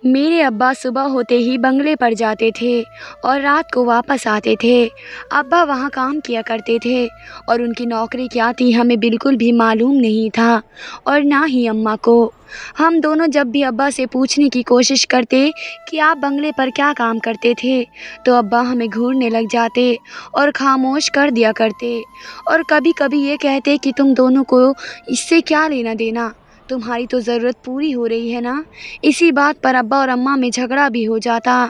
میرے ابا صبح ہوتے ہی بنگلے پر جاتے تھے اور رات کو واپس آتے تھے۔ ابا وہاں کام کیا کرتے تھے اور ان کی نوکری کیا تھی ہمیں بالکل بھی معلوم نہیں تھا اور نہ ہی اماں کو۔ ہم دونوں جب بھی ابا سے پوچھنے کی کوشش کرتے کہ آپ بنگلے پر کیا کام کرتے تھے تو ابا ہمیں گھورنے لگ جاتے اور خاموش کر دیا کرتے اور کبھی کبھی یہ کہتے کہ تم دونوں کو اس سے کیا لینا دینا، تمہاری تو ضرورت پوری ہو رہی ہے نا۔ اسی بات پر ابا اور اماں میں جھگڑا بھی ہو جاتا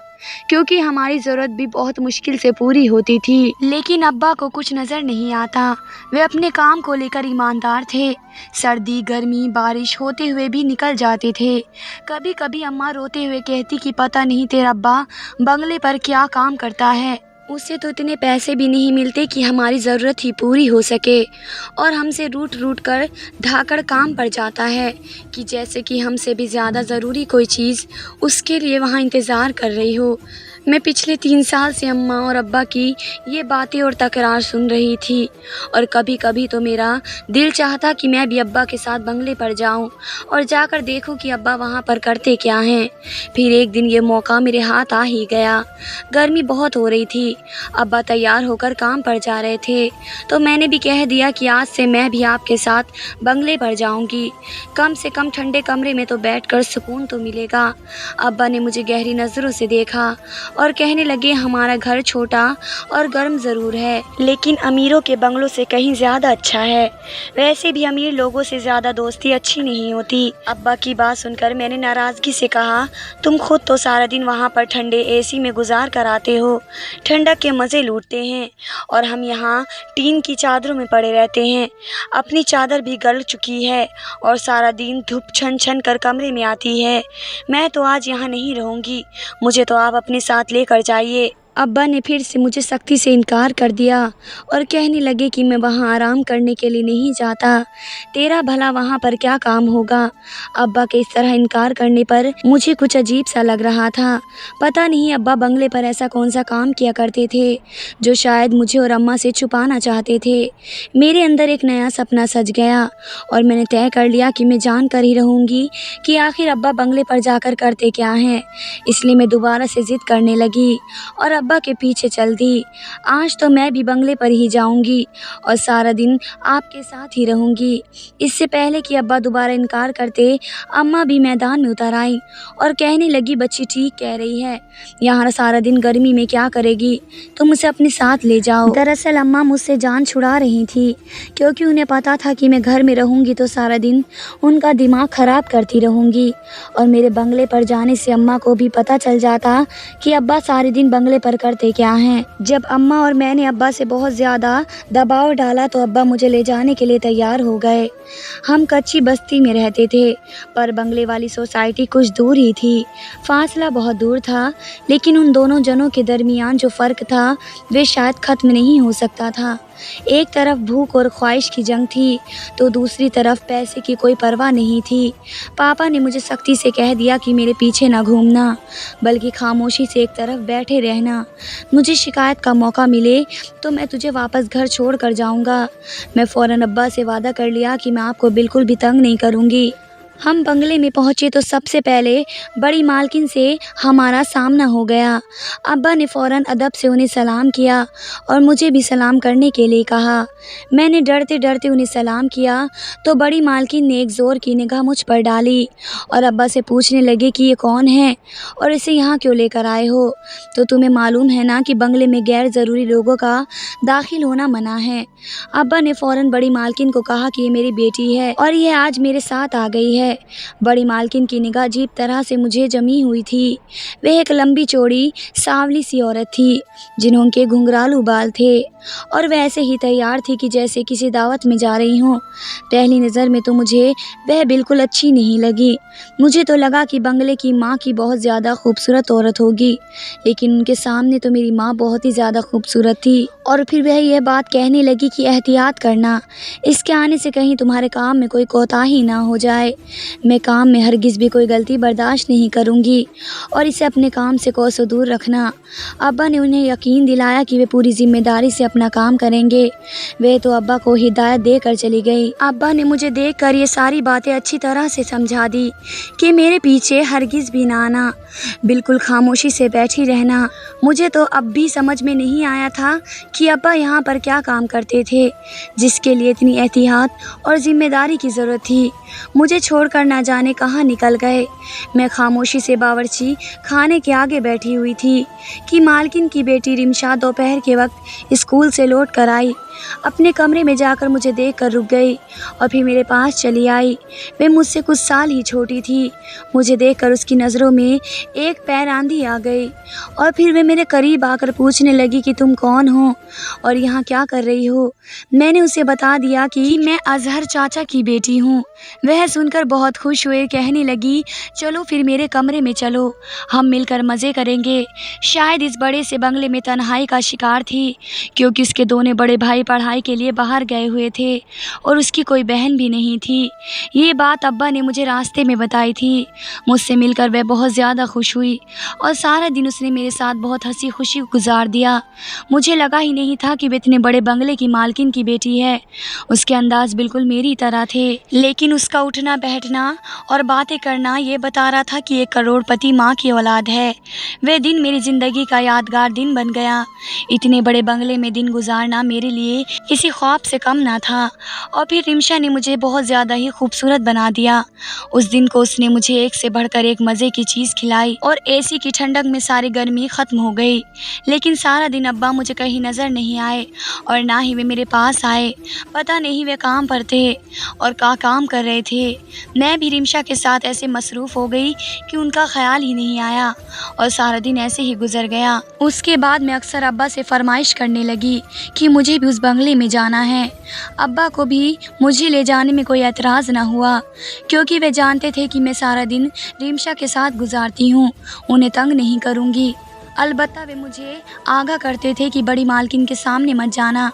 کیونکہ ہماری ضرورت بھی بہت مشکل سے پوری ہوتی تھی، لیکن ابا کو کچھ نظر نہیں آتا۔ وہ اپنے کام کو لے کر ایماندار تھے، سردی گرمی بارش ہوتے ہوئے بھی نکل جاتے تھے۔ کبھی کبھی اماں روتے ہوئے کہتی کہ پتہ نہیں تیرا ابا بنگلے پر کیا کام کرتا ہے، اسے تو اتنے پیسے بھی نہیں ملتے کہ ہماری ضرورت ہی پوری ہو سکے اور ہم سے روٹ روٹ کر دھاکڑ کام پڑ جاتا ہے کہ جیسے کہ ہم سے بھی زیادہ ضروری کوئی چیز اس کے لیے وہاں انتظار کر رہی ہو۔ میں پچھلے 3 سال سے اماں اور ابا کی یہ باتیں اور تکرار سن رہی تھی اور کبھی کبھی تو میرا دل چاہتا کہ میں بھی ابا کے ساتھ بنگلے پر جاؤں اور جا کر دیکھوں کہ ابا وہاں پر کرتے کیا ہیں۔ پھر ایک دن یہ موقع میرے ہاتھ آ ہی گیا۔ گرمی بہت ہو رہی تھی، ابا تیار ہو کر کام پر جا رہے تھے تو میں نے بھی کہہ دیا کہ آج سے میں بھی آپ کے ساتھ بنگلے پر جاؤں گی، کم سے کم ٹھنڈے کمرے میں تو بیٹھ کر سکون تو ملے گا۔ ابا نے مجھے گہری نظروں سے دیکھا اور کہنے لگے ہمارا گھر چھوٹا اور گرم ضرور ہے لیکن امیروں کے بنگلوں سے کہیں زیادہ اچھا ہے، ویسے بھی امیر لوگوں سے زیادہ دوستی اچھی نہیں ہوتی۔ ابا کی بات سن کر میں نے ناراضگی سے کہا تم خود تو سارا دن وہاں پر ٹھنڈے اے سی میں گزار کر آتے ہو، ٹھنڈک کے مزے لوٹتے ہیں اور ہم یہاں ٹین کی چادروں میں پڑے رہتے ہیں۔ اپنی چادر بھی گل چکی ہے اور سارا دن دھوپ چھن چھن کر کمرے میں آتی ہے۔ میں تو آج یہاں نہیں رہوں گی، مجھے تو آپ اپنے ساتھ لے کر جائیے۔ ابا نے پھر سے مجھے سختی سے انکار کر دیا اور کہنے لگے کہ میں وہاں آرام کرنے کے لیے نہیں جاتا، تیرا بھلا وہاں پر کیا کام ہوگا۔ ابا کے اس طرح انکار کرنے پر مجھے کچھ عجیب سا لگ رہا تھا۔ پتہ نہیں ابا بنگلے پر ایسا کون سا کام کیا کرتے تھے جو شاید مجھے اور اماں سے چھپانا چاہتے تھے۔ میرے اندر ایک نیا سپنا سج گیا اور میں نے طے کر لیا کہ میں جان کر ہی رہوں گی کہ آخر ابا بنگلے پر جا کر کرتے کیا ہیں۔ اس لیے میں دوبارہ سے ضد کرنے لگی اور ابا کے پیچھے چل دی۔ آج تو میں بھی بنگلے پر ہی جاؤں گی اور سارا دن آپ کے ساتھ ہی رہوں گی۔ اس سے پہلے کہ ابا دوبارہ انکار کرتے اماں بھی میدان میں اتر آئیں اور کہنے لگی بچی ٹھیک کہہ رہی ہے، یہاں سارا دن گرمی میں کیا کرے گی، تم اسے اپنے ساتھ لے جاؤ۔ دراصل اماں مجھ سے جان چھڑا رہی تھی کیونکہ انہیں پتا تھا کہ میں گھر میں رہوں گی تو سارا دن ان کا دماغ خراب کرتی رہوں گی اور میرے بنگلے پر جانے سے اماں کو بھی پتہ چل جاتا کہ ابا سارے دن بنگلے پر کرتے کیا ہیں۔ جب اماں اور میں نے ابا سے بہت زیادہ دباؤ ڈالا تو ابا مجھے لے جانے کے لیے تیار ہو گئے۔ ہم کچی بستی میں رہتے تھے پر بنگلے والی سوسائٹی کچھ دور ہی تھی، فاصلہ بہت دور تھا لیکن ان دونوں جنوں کے درمیان جو فرق تھا وہ شاید ختم نہیں ہو سکتا تھا۔ ایک طرف بھوک اور خواہش کی جنگ تھی تو دوسری طرف پیسے کی کوئی پرواہ نہیں تھی۔ پاپا نے مجھے سختی سے کہہ دیا کہ میرے پیچھے نہ گھومنا بلکہ خاموشی سے ایک طرف بیٹھے رہنا، مجھے شکایت کا موقع ملے تو میں تجھے واپس گھر چھوڑ کر جاؤں گا۔ میں فوراً ابا سے وعدہ کر لیا کہ میں آپ کو بالکل بھی تنگ نہیں کروں گی۔ ہم بنگلے میں پہنچے تو سب سے پہلے بڑی مالکن سے ہمارا سامنا ہو گیا۔ ابا نے فوراً ادب سے انہیں سلام کیا اور مجھے بھی سلام کرنے کے لیے کہا۔ میں نے ڈرتے ڈرتے انہیں سلام کیا تو بڑی مالکن نے ایک زور کی نگاہ مجھ پر ڈالی اور ابا سے پوچھنے لگے کہ یہ کون ہے اور اسے یہاں کیوں لے کر آئے ہو، تو تمہیں معلوم ہے نا کہ بنگلے میں غیر ضروری لوگوں کا داخل ہونا منع ہے۔ ابا نے فوراً بڑی مالکن کو کہا کہ یہ میری بیٹی ہے اور یہ آج میرے ساتھ آ گئی ہے۔ بڑی مالکن کی نگاہ عجیب طرح سے مجھے جمی ہوئی تھی۔ وہ ایک لمبی چوڑی سانولی سی عورت تھی جنہوں کے گھنگرالو بال تھے اور وہ ایسے ہی تیار تھی کہ جیسے کسی دعوت میں جا رہی ہوں۔ پہلی نظر میں تو مجھے وہ بالکل اچھی نہیں لگی، مجھے تو لگا کہ بنگلے کی ماں کی بہت زیادہ خوبصورت عورت ہوگی، لیکن ان کے سامنے تو میری ماں بہت ہی زیادہ خوبصورت تھی۔ اور پھر وہ یہ بات کہنے لگی کہ احتیاط کرنا، اس کے آنے سے کہیں تمہارے کام میں کوئی کوتاہی نہ ہو جائے۔ मैं काम में हरगिज़ भी कोई गलती बर्दाश्त नहीं करूँगी और इसे अपने काम से कोसों दूर रखना। अब्बा ने उन्हें यकीन दिलाया कि वे पूरी जिम्मेदारी से अपना काम करेंगे। वे तो अब्बा को हिदायत देकर चली गई। अब्बा ने मुझे देखकर ये सारी बातें अच्छी तरह से समझा दी कि मेरे पीछे हरगिज़ भी ना आना, बिल्कुल खामोशी से बैठी रहना। मुझे तो अब भी समझ में नहीं आया था कि अब्बा यहाँ पर क्या काम करते थे जिसके लिए इतनी एहतियात और ज़िम्मेदारी की ज़रूरत थी। मुझे छोड़कर ना जाने कहाँ निकल गए। मैं खामोशी से बावर्ची खाने के आगे बैठी हुई थी कि मालकिन की बेटी रिमशा दोपहर के वक्त स्कूल से लौट कर आई। अपने कमरे में जाकर मुझे देखकर रुक गई और फिर मेरे पास चली आई। वे मुझसे कुछ साल ही छोटी थी। मुझे देखकर उसकी नज़रों में एक पैर आंधी आ गई और फिर वे मेरे करीब आकर पूछने लगी कि तुम कौन हो और यहाँ क्या कर रही हो। मैंने उसे बता दिया कि मैं अजहर चाचा की बेटी हूँ। वह सुनकर बहुत खुश हुए, कहने लगी चलो फिर मेरे कमरे में चलो, हम मिलकर मज़े करेंगे। शायद इस बड़े से बंगले में तन्हाई का शिकार थी क्योंकि उसके दोनों बड़े भाई पढ़ाई के लिए बाहर गए हुए थे और उसकी कोई बहन भी नहीं थी। ये बात अब्बा ने मुझे रास्ते में बताई थी। मुझसे मिलकर वह बहुत ज़्यादा खुश हुई और सारा दिन उसने मेरे साथ बहुत हंसी खुशी गुजार दिया। मुझे लगा ही नहीं था कि वह इतने बड़े बंगले की मालकिन की बेटी है। उसके अंदाज बिल्कुल मेरी तरह थे, लेकिन उसका उठना बैठना और बातें करना ये बता रहा था कि एक करोड़पति माँ की औलाद है। वह दिन मेरी ज़िंदगी का यादगार दिन बन गया। इतने बड़े बंगले में दिन गुजारना मेरे लिए किसी ख्वाब से कम ना था। और फिर रिमशा ने मुझे बहुत ज़्यादा ही खूबसूरत बना दिया। उस दिन को उसने मुझे एक से बढ़कर एक मज़े की चीज़ खिलाई और एसी की ठंडक में सारी गर्मी ख़त्म हो गई। लेकिन सारा दिन अब्बा मुझे कहीं नज़र नहीं आए और ना ही वे मेरे पास आए। पता नहीं वे काम पर थे और काम कर रहे थे। मैं भी रिमशा के साथ ऐसे मसरूफ़ हो गई कि उनका ख्याल ही नहीं आया और सारा दिन ऐसे ही गुजर गया। उसके बाद मैं अक्सर अब्बा से फरमाइश करने लगी कि मुझे भी उस बंगले में जाना है। अब्बा को भी मुझे ले जाने में कोई एतराज़ ना हुआ क्योंकि वे जानते थे कि मैं सारा दिन रिमशा के साथ गुजारती हूँ, उन्हें तंग नहीं करूँगी। अलबत्ता वे मुझे आगाह करते थे कि बड़ी मालकिन के सामने मत जाना।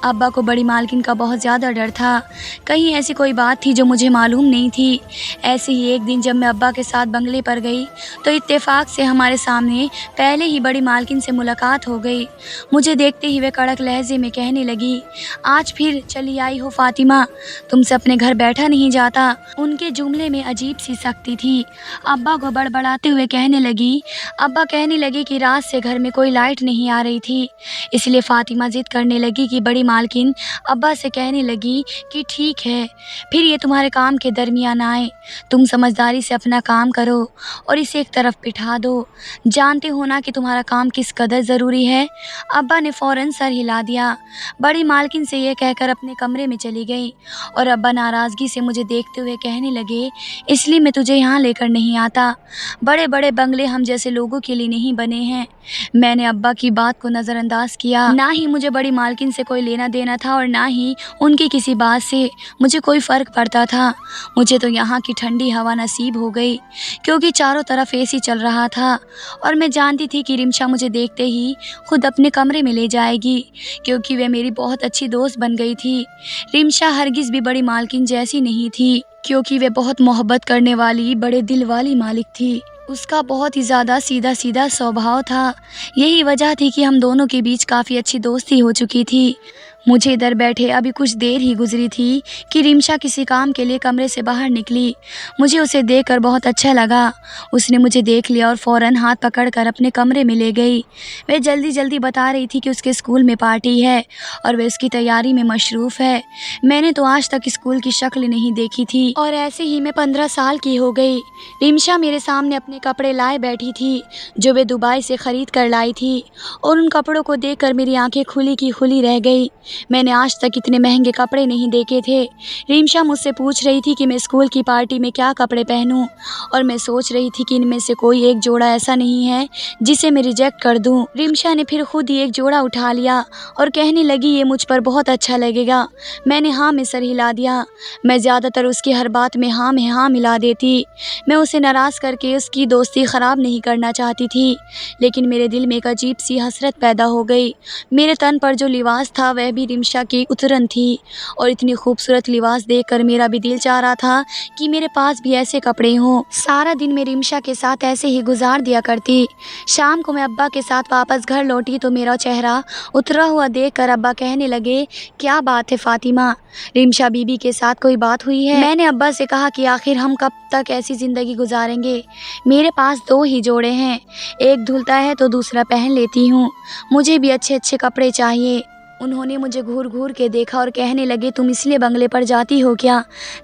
अब्बा को बड़ी मालकिन का बहुत ज़्यादा डर था, कहीं ऐसी कोई बात थी जो मुझे मालूम नहीं थी। ऐसे ही एक दिन जब मैं अब्बा के साथ बंगले पर गई तो इत्तेफाक से हमारे सामने पहले ही बड़ी मालकिन से मुलाकात हो गई। मुझे देखते ही वे कड़क लहजे में कहने लगी, आज फिर चली आई हो फातिमा, तुमसे अपने घर बैठा नहीं जाता। उनके जुमले में अजीब सी सख्ती थी। अब्बा को बड़बड़ाते हुए कहने लगी कि रात से घर में कोई लाइट नहीं आ रही थी, इसलिए फातिमा जिद करने लगी कि बड़ी मालकिन अब्बा से कहने लगी कि ठीक है, फिर ये तुम्हारे काम के दरमियान आए, तुम समझदारी से अपना काम करो और इसे एक तरफ बिठा दो। जानते हो ना कि तुम्हारा काम किस कदर ज़रूरी है। अब्बा ने फ़ौरन सर हिला दिया। बड़ी मालकिन से ये कहकर अपने कमरे में चली गई और अब्बा नाराज़गी से मुझे देखते हुए कहने लगे, इसलिए मैं तुझे यहाँ लेकर नहीं आता। बड़े बड़े बंगले हम जैसे लोगों के लिए नहीं बने हैं। मैंने अब्बा की बात को नज़रअंदाज किया। ना ही मुझे बड़ी मालकिन से कोई लेना देना था और ना ही उनकी किसी बात से मुझे कोई फ़र्क पड़ता था। मुझे तो यहाँ की ठंडी हवा नसीब हो गई क्योंकि चारों तरफ एसी चल रहा था और मैं जानती थी कि रिमशा मुझे देखते ही खुद अपने कमरे में ले जाएगी क्योंकि वह मेरी बहुत अच्छी दोस्त बन गई थी। रिमशा हरगिज़ भी बड़ी मालकिन जैसी नहीं थी क्योंकि वह बहुत मोहब्बत करने वाली बड़े दिल वाली मालिक थी। उसका बहुत ही ज़्यादा सीधा सीधा स्वभाव था। यही वजह थी कि हम दोनों के बीच काफ़ी अच्छी दोस्ती हो चुकी थी। मुझे इधर बैठे अभी कुछ देर ही गुजरी थी कि रिमशा किसी काम के लिए कमरे से बाहर निकली। मुझे उसे देखकर बहुत अच्छा लगा। उसने मुझे देख लिया और फ़ौरन हाथ पकड़कर अपने कमरे में ले गई। वह जल्दी जल्दी बता रही थी कि उसके स्कूल में पार्टी है और वह उसकी तैयारी में मशरूफ़ है। मैंने तो आज तक स्कूल की शक्ल नहीं देखी थी और ऐसे ही मैं 15 साल की हो गई। रिमशा मेरे सामने अपने कपड़े लाए बैठी थी जो वे दुबई से ख़रीद कर लाई थी और उन कपड़ों को देखकर मेरी आंखें खुली की खुली रह गई। मैंने आज तक इतने महंगे कपड़े नहीं देखे थे। रिमशा मुझसे पूछ रही थी कि मैं स्कूल की पार्टी में क्या कपड़े पहनूं और मैं सोच रही थी कि इनमें से कोई एक जोड़ा ऐसा नहीं है जिसे मैं रिजेक्ट कर दूं। रिमशा ने फिर खुद ही एक जोड़ा उठा लिया और कहने लगी, ये मुझ पर बहुत अच्छा लगेगा। मैंने हाँ में सर हिला दिया। मैं ज़्यादातर उसकी हर बात में हाँ मिला देती। मैं उसे नाराज़ करके उसकी दोस्ती ख़राब नहीं करना चाहती थी, लेकिन मेरे दिल में एक अजीब सी हसरत पैदा हो गई। मेरे तन पर जो लिबास था वह भी रिमशा की उतरन थी और इतनी खूबसूरत लिबास देखकर मेरा भी दिल चाह रहा था कि मेरे पास भी ऐसे कपड़े हों। सारा दिन मैं रिमशा के साथ ऐसे ही गुजार दिया करती। शाम को मैं अब्बा के साथ वापस घर लौटी तो मेरा चेहरा उतरा हुआ देखकर अब्बा कहने लगे, क्या बात है फ़ातिमा, रिमशा बीबी के साथ कोई बात हुई है? मैंने अब्बा से कहा कि आखिर हम कब तक ऐसी ज़िंदगी गुजारेंगे। मेरे पास 2 ही जोड़े हैं, एक धुलता है तो दूसरा पहन लेती हूँ। मुझे भी अच्छे अच्छे कपड़े चाहिए। उन्होंने मुझे घूर घूर के देखा और कहने लगे, तुम इसलिए बंगले पर जाती हो क्या,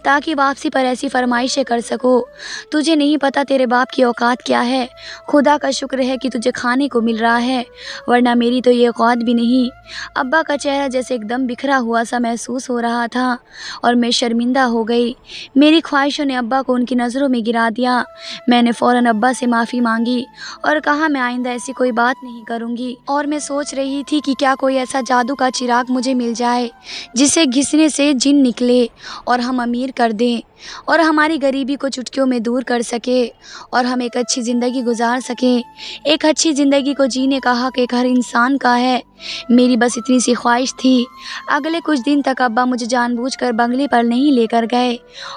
ताकि वापसी पर ऐसी फरमाइशें कर सको? तुझे नहीं पता तेरे बाप की औकात क्या है? खुदा का शुक्र है कि तुझे खाने को मिल रहा है, वरना मेरी तो ये औकात भी नहीं। अब्बा का चेहरा जैसे एकदम बिखरा हुआ सा महसूस हो रहा था और मैं शर्मिंदा हो गई। मेरी ख्वाहिशों ने अब्बा को उनकी नज़रों में गिरा दिया। मैंने फ़ौरन अब्बा से माफ़ी मांगी और कहा मैं आइंदा ऐसी कोई बात नहीं करूँगी। और मैं सोच रही थी कि क्या कोई ऐसा जादू का चिराग मुझे मिल जाए जिसे घिसने से जिन निकले और हम अमीर कर दें और हमारी गरीबी को चुटकियों में दूर कर सके और हम एक अच्छी ज़िंदगी गुजार सकें। एक अच्छी ज़िंदगी को जीने का हक़ एक हर इंसान का है। मेरी बस इतनी सी ख्वाहिश थी। अगले कुछ दिन तक अब्बा मुझे जानबूझकर बंगले पर नहीं लेकर गए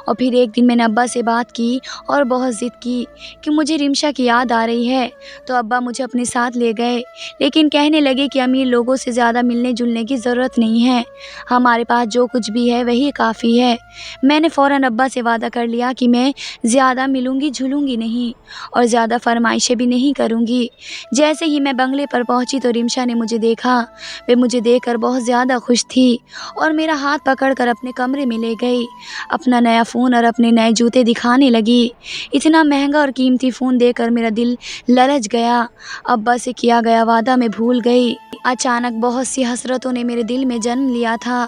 और फिर एक दिन मैंने अब्बा से बात की और बहुत ज़िद की कि मुझे रिमशा की याद आ रही है, तो अब्बा मुझे अपने साथ ले गए, लेकिन कहने लगे कि अमीर लोगों से ज़्यादा मिलने जुलने की ज़रूरत नहीं है, हमारे पास जो कुछ भी है वही काफ़ी है। मैंने फ़ौरन अब्बा से वादा कर लिया कि मैं ज़्यादा मिलूँगी झूलूँगी नहीं और ज़्यादा फरमाइशें भी नहीं करूँगी। जैसे ही मैं बंगले पर पहुँची तो रिमशा ने मुझे देखा। वे मुझे देखकर बहुत ज़्यादा खुश थी और मेरा हाथ पकड़कर अपने कमरे में ले गई। अपना नया फ़ोन और अपने नए जूते दिखाने लगी। इतना महंगा और कीमती फ़ोन देखकर मेरा दिल ललच गया। अब्बा से किया गया वादा मैं भूल गई। अचानक बहुत सी हसरतों ने मेरे दिल में जन्म लिया था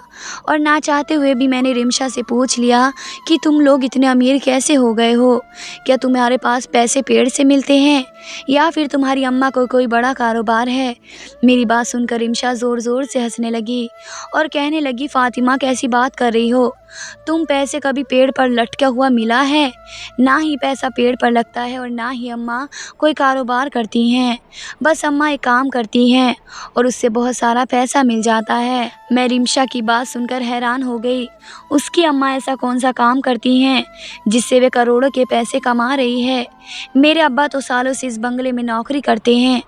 और ना चाहते हुए भी मैंने रिमशा से पूछ लिया कि तुम लोग इतने अमीर कैसे हो गए हो? क्या तुम्हारे पास पैसे पेड़ से मिलते हैं या फिर तुम्हारी अम्मा को कोई बड़ा कारोबार है? मेरी बात सुनकर रिमशा ज़ोर ज़ोर से हंसने लगी और कहने लगी, फ़ातिमा कैसी बात कर रही हो? तुम पैसे कभी पेड़ पर लटका हुआ मिला है? ना ही पैसा पेड़ पर लगता है और ना ही अम्मा कोई कारोबार करती हैं। बस अम्मा एक काम करती हैं और उससे बहुत सारा पैसा मिल जाता है। मैं रिमशा की बात सुनकर हैरान हो गई। उसकी अम्मा ऐसा कौन सा काम करती हैं जिससे वे करोड़ों के पैसे कमा रही है? मेरे अब्बा तो सालों से इस बंगले में नौकरी करते हैं,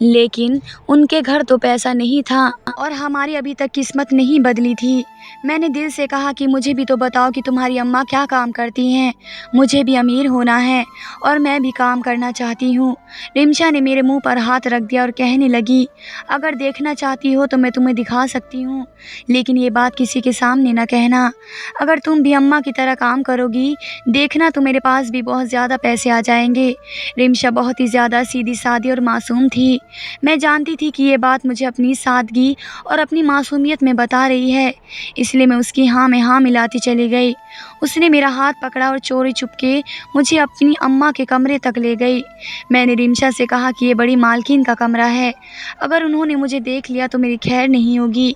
लेकिन उनके घर तो पैसा नहीं था और हमारी अभी तक किस्मत नहीं बदली थी। मैंने दिल से कहा कि मुझे भी तो बताओ कि तुम्हारी अम्मा क्या काम करती हैं। मुझे भी अमीर होना है और मैं भी काम करना चाहती हूँ। रिमशा ने मेरे मुंह पर हाथ रख दिया और कहने लगी, अगर देखना चाहती हो तो मैं तुम्हें दिखा सकती हूँ, लेकिन ये बात किसी के सामने ना कहना। अगर तुम भी अम्मा की तरह काम करोगी, देखना तो मेरे पास भी बहुत ज़्यादा पैसे आ जाएंगे। रिमशा बहुत ही ज़्यादा सीधी सादी और मासूम थी। मैं जानती थी कि ये बात मुझे अपनी सादगी और अपनी मासूमियत में बता रही है, इसलिए मैं उसकी हाँ में हाँ मिलाती चली गई। उसने मेरा हाथ पकड़ा और चोरी चुपके मुझे अपनी अम्मा के कमरे तक ले गई। मैंने रिमशा से कहा कि ये बड़ी मालकिन का कमरा है, अगर उन्होंने मुझे देख लिया तो मेरी खैर नहीं होगी।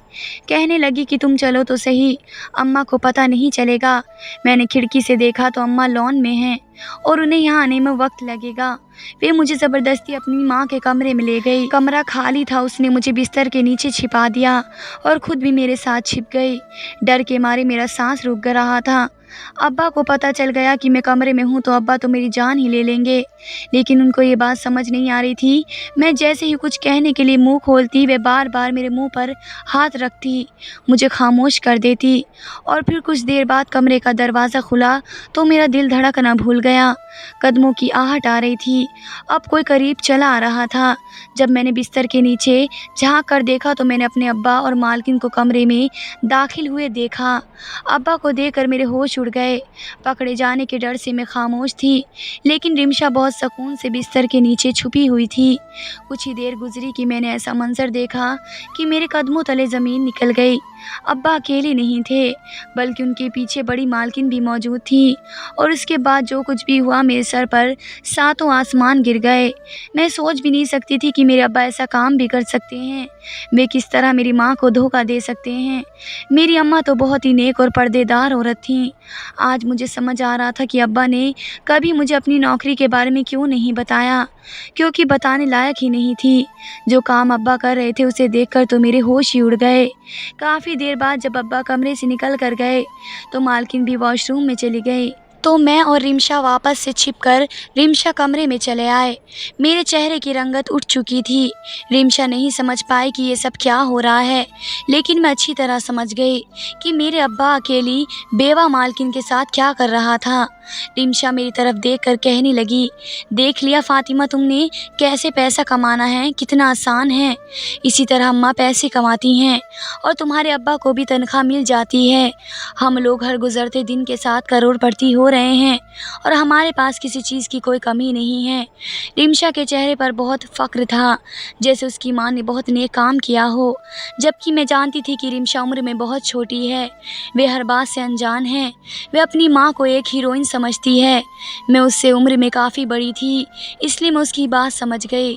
कहने लगी कि तुम चलो तो सही, अम्मा को पता नहीं चलेगा। मैंने खिड़की से देखा तो अम्मा लॉन में हैं और उन्हें यहाँ आने में वक्त लगेगा। वे मुझे ज़बरदस्ती अपनी माँ के कमरे में ले गई। कमरा खाली था, उसने मुझे बिस्तर के नीचे छिपा दिया और ख़ुद भी मेरे साथ छिप गई। डर के मारे मेरा सांस रुक रहा था। अब्बा को पता चल गया कि मैं कमरे में हूँ तो अब्बा तो मेरी जान ही ले लेंगे, लेकिन उनको ये बात समझ नहीं आ रही थी। मैं जैसे ही कुछ कहने के लिए मुंह खोलती, वे बार बार मेरे मुंह पर हाथ रखती, मुझे खामोश कर देती। और फिर कुछ देर बाद कमरे का दरवाज़ा खुला तो मेरा दिल धड़कना भूल गया। कदमों की आहट आ रही थी। अब कोई करीब चला आ रहा था। जब मैंने बिस्तर के नीचे झाँक कर देखा तो मैंने अपने अब्बा और मालकिन को कमरे में दाखिल हुए देखा। अब्बा को देखकर मेरे होश उड़ गए। पकड़े जाने के डर से मैं खामोश थी, लेकिन रिमशा बहुत सुकून से बिस्तर के नीचे छुपी हुई थी। कुछ ही देर गुजरी कि मैंने ऐसा मंजर देखा कि मेरे कदमों तले ज़मीन निकल गई। अब्बा अकेले नहीं थे, बल्कि उनके पीछे बड़ी मालकिन भी मौजूद थी। और उसके बाद जो कुछ भी हुआ, मेरे सर पर सातों आसमान गिर गए। मैं सोच भी नहीं सकती थी कि मेरे अब्बा ऐसा काम भी कर सकते हैं। वे किस तरह मेरी माँ को धोखा दे सकते हैं। मेरी अम्मा तो बहुत ही नेक और पर्देदार औरत थीं। آج مجھے سمجھ آ رہا تھا کہ ابا نے کبھی مجھے اپنی نوکری کے بارے میں کیوں نہیں بتایا، کیونکہ بتانے لائق ہی نہیں تھی۔ جو کام ابا کر رہے تھے اسے دیکھ کر تو میرے ہوش ہی اڑ گئے۔ کافی دیر بعد جب ابا کمرے سے نکل کر گئے تو مالکن بھی واش روم میں چلی گئی، تو میں اور رمشا واپس سے چھپ کر رمشا کمرے میں چلے آئے۔ میرے چہرے کی رنگت اٹھ چکی تھی۔ رمشا نہیں سمجھ پائی کہ یہ سب کیا ہو رہا ہے، لیکن میں اچھی طرح سمجھ گئی کہ میرے ابا اکیلی بیوہ مالکن کے ساتھ کیا کر رہا تھا۔ رمشا میری طرف دیکھ کر کہنے لگی، دیکھ لیا فاطمہ تم نے کیسے پیسہ کمانا ہے، کتنا آسان ہے۔ اسی طرح اماں پیسے کماتی ہیں اور تمہارے ابا کو بھی تنخواہ مل جاتی ہے۔ ہم لوگ ہر گزرتے دن کے ساتھ کروڑ پتی ہو رہے ہیں اور ہمارے پاس کسی چیز کی کوئی کمی نہیں ہے۔ رمشا کے چہرے پر بہت فخر تھا، جیسے اس کی ماں نے بہت نیک کام کیا ہو، جبکہ میں جانتی تھی کہ رمشا عمر میں بہت چھوٹی ہے، وہ ہر بات سے انجان ہے، وہ اپنی ماں کو ایک ہیروئن سمجھتی ہے۔ میں اس سے عمر میں کافی بڑی تھی، اس لیے میں اس کی بات سمجھ گئی۔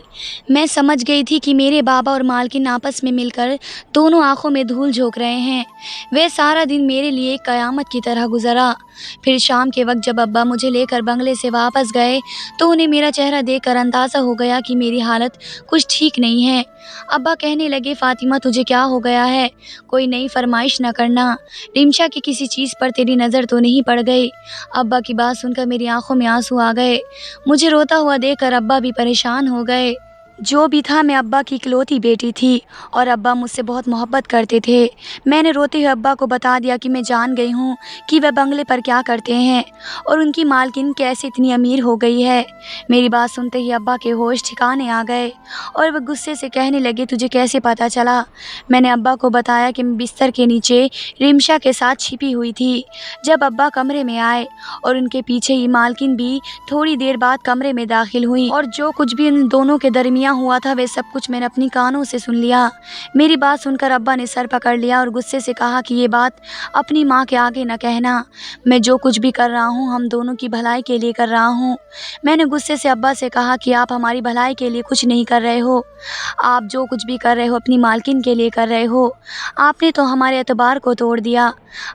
میں سمجھ گئی تھی کہ میرے بابا اور مالکن آپس میں مل کر دونوں آنکھوں میں دھول جھونک رہے ہیں۔ وہ سارا دن میرے لیے ایک قیامت کی طرح گزرا۔ پھر شام کے وقت جب ابا مجھے لے کر بنگلے سے واپس گئے تو انہیں میرا چہرہ دیکھ کر اندازہ ہو گیا کہ میری حالت کچھ ٹھیک نہیں ہے۔ ابا کہنے لگے، فاطمہ تجھے کیا ہو گیا ہے؟ کوئی نئی فرمائش نہ کرنا۔ رمشا کی کسی چیز پر تیری نظر تو نہیں پڑ گئی؟ ابا کی بات سن کر میری آنکھوں میں آنسو آ گئے۔ مجھے روتا ہوا دیکھ کر ابا بھی پریشان ہو گئے۔ جو بھی تھا، میں ابا کی اکلوتی بیٹی تھی اور ابا مجھ سے بہت محبت کرتے تھے۔ میں نے روتے ہوئے ابا کو بتا دیا کہ میں جان گئی ہوں کہ وہ بنگلے پر کیا کرتے ہیں اور ان کی مالکن کیسے اتنی امیر ہو گئی ہے۔ میری بات سنتے ہی ابا کے ہوش ٹھکانے آ گئے اور وہ غصے سے کہنے لگے، تجھے کیسے پتہ چلا؟ میں نے ابا کو بتایا کہ میں بستر کے نیچے رمشا کے ساتھ چھپی ہوئی تھی۔ جب ابا کمرے میں آئے اور ان کے پیچھے ہی مالکن بھی تھوڑی دیر بعد کمرے میں داخل ہوئی اور جو کچھ بھی ان دونوں کے درمیان ہوا تھا وہ سب کچھ میں نے اپنی کانوں سے سن لیا۔ میری بات سن کر ابا نے سر پکڑ لیا اور غصے سے کہا کہ یہ بات اپنی ماں کے آگے نہ کہنا۔ میں جو کچھ بھی کر رہا ہوں ہم دونوں کی بھلائی کے لیے کر رہا ہوں۔ میں نے غصے سے ابا سے کہا کہ آپ ہماری بھلائی کے لیے کچھ نہیں کر رہے ہو، آپ جو کچھ بھی کر رہے ہو اپنی مالکن کے لیے کر رہے ہو۔ آپ نے تو ہمارے اعتبار کو توڑ دیا۔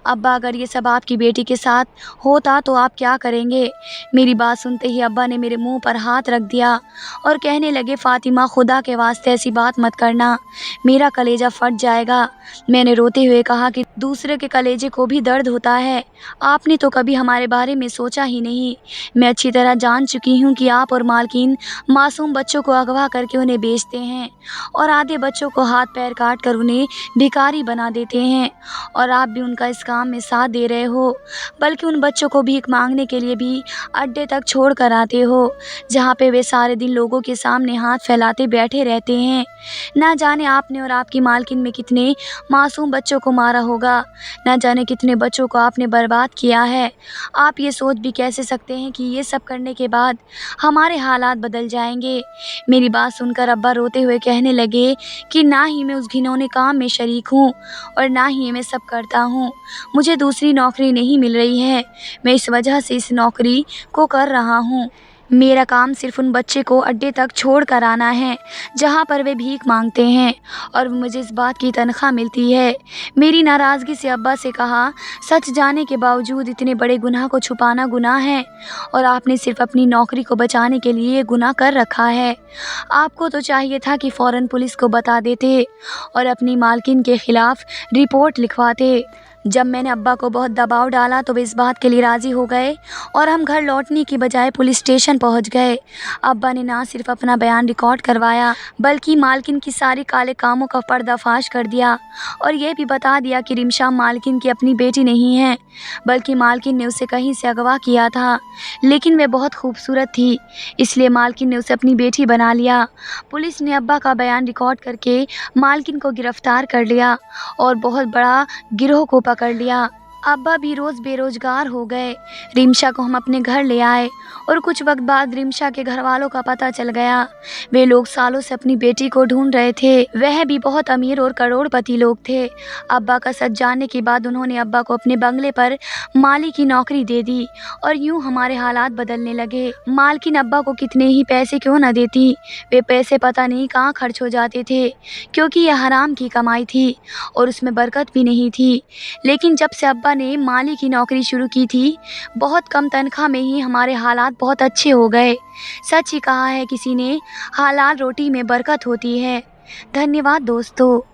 ابا اگر یہ سب آپ کی بیٹی کے ساتھ ہوتا تو آپ کیا کریں گے؟ میری بات سنتے ہی ابا نے میرے منہ پر ہاتھ رکھ دیا اور کہنے لگے، فاطمہ خدا کے واسطے ایسی بات مت کرنا، میرا کلیجہ پھٹ جائے گا۔ میں نے روتے ہوئے کہا کہ دوسرے کے کلیجے کو بھی درد ہوتا ہے، آپ نے تو کبھی ہمارے بارے میں سوچا ہی نہیں۔ میں اچھی طرح جان چکی ہوں کہ آپ اور مالکین معصوم بچوں کو اغوا کر کے انہیں بیچتے ہیں اور آدھے بچوں کو ہاتھ پیر کاٹ کر انہیں بھکاری بنا دیتے ہیں، اور آپ بھی ان کا اس کام میں ساتھ دے رہے ہو، بلکہ ان بچوں کو بھیک مانگنے کے لیے بھی اڈے تک چھوڑ کر آتے ہو، جہاں پہ وہ سارے دن لوگوں کے سامنے ہاتھ پھیلاتے بیٹھے رہتے ہیں۔ نہ جانے آپ نے اور آپ کی مالکن میں کتنے معصوم بچوں کو مارا ہوگا، نہ جانے کتنے بچوں کو آپ نے برباد کیا ہے۔ آپ یہ سوچ بھی کیسے سکتے ہیں کہ یہ سب کرنے کے بعد ہمارے حالات بدل جائیں گے؟ میری بات سن کر ابا روتے ہوئے کہنے لگے کہ نہ ہی میں اس گھنونے کام میں شریک ہوں اور نہ ہی میں سب کرتا ہوں، مجھے دوسری نوکری نہیں مل رہی ہے، میں اس وجہ سے اس نوکری کو کر رہا ہوں۔ میرا کام صرف ان بچے کو اڈے تک چھوڑ کر آنا ہے جہاں پر وہ بھیک مانگتے ہیں، اور مجھے اس بات کی تنخواہ ملتی ہے۔ میری ناراضگی سے ابا سے کہا، سچ جانے کے باوجود اتنے بڑے گناہ کو چھپانا گناہ ہے، اور آپ نے صرف اپنی نوکری کو بچانے کے لیے یہ گناہ کر رکھا ہے۔ آپ کو تو چاہیے تھا کہ فوراً پولیس کو بتا دیتے اور اپنی مالکن کے خلاف رپورٹ لکھواتے۔ جب میں نے ابا کو بہت دباؤ ڈالا تو وہ اس بات کے لیے راضی ہو گئے اور ہم گھر لوٹنے کی بجائے پولیس اسٹیشن پہنچ گئے۔ ابا نے نہ صرف اپنا بیان ریکارڈ کروایا بلکہ مالکن کی ساری کالے کاموں کا پردہ فاش کر دیا اور یہ بھی بتا دیا کہ رمشا مالکن کی اپنی بیٹی نہیں ہے، بلکہ مالکن نے اسے کہیں سے اغوا کیا تھا، لیکن وہ بہت خوبصورت تھی اس لیے مالکن نے اسے اپنی بیٹی بنا لیا۔ پولیس نے ابا کا بیان ریکارڈ کر کے مالکن کو گرفتار کر لیا اور بہت بڑا گروہ کو پکڑ لیا۔ ابا بھی روز بے روزگار ہو گئے۔ رمشا کو ہم اپنے گھر لے آئے اور کچھ وقت بعد رمشا کے گھر والوں کا پتہ چل گیا۔ وہ لوگ سالوں سے اپنی بیٹی کو ڈھونڈ رہے تھے، وہ بھی بہت امیر اور کروڑ پتی لوگ تھے۔ ابا کا سچ جاننے کے بعد انہوں نے ابا کو اپنے بنگلے پر مالی کی نوکری دے دی اور یوں ہمارے حالات بدلنے لگے۔ مالکن ابا کو کتنے ہی پیسے کیوں نہ دیتی، وہ پیسے پتہ نہیں کہاں خرچ ہو جاتے تھے، کیونکہ یہ حرام کی کمائی تھی اور اس میں برکت بھی نہیں تھی۔ لیکن جب سے ابا ابا نے مالی کی نوکری شروع کی تھی، بہت کم تنخواہ میں ہی ہمارے حالات بہت اچھے ہو گئے۔ سچ ہی کہا ہے کسی نے، حلال روٹی میں برکت ہوتی ہے۔ دھنیہ واد دوستو۔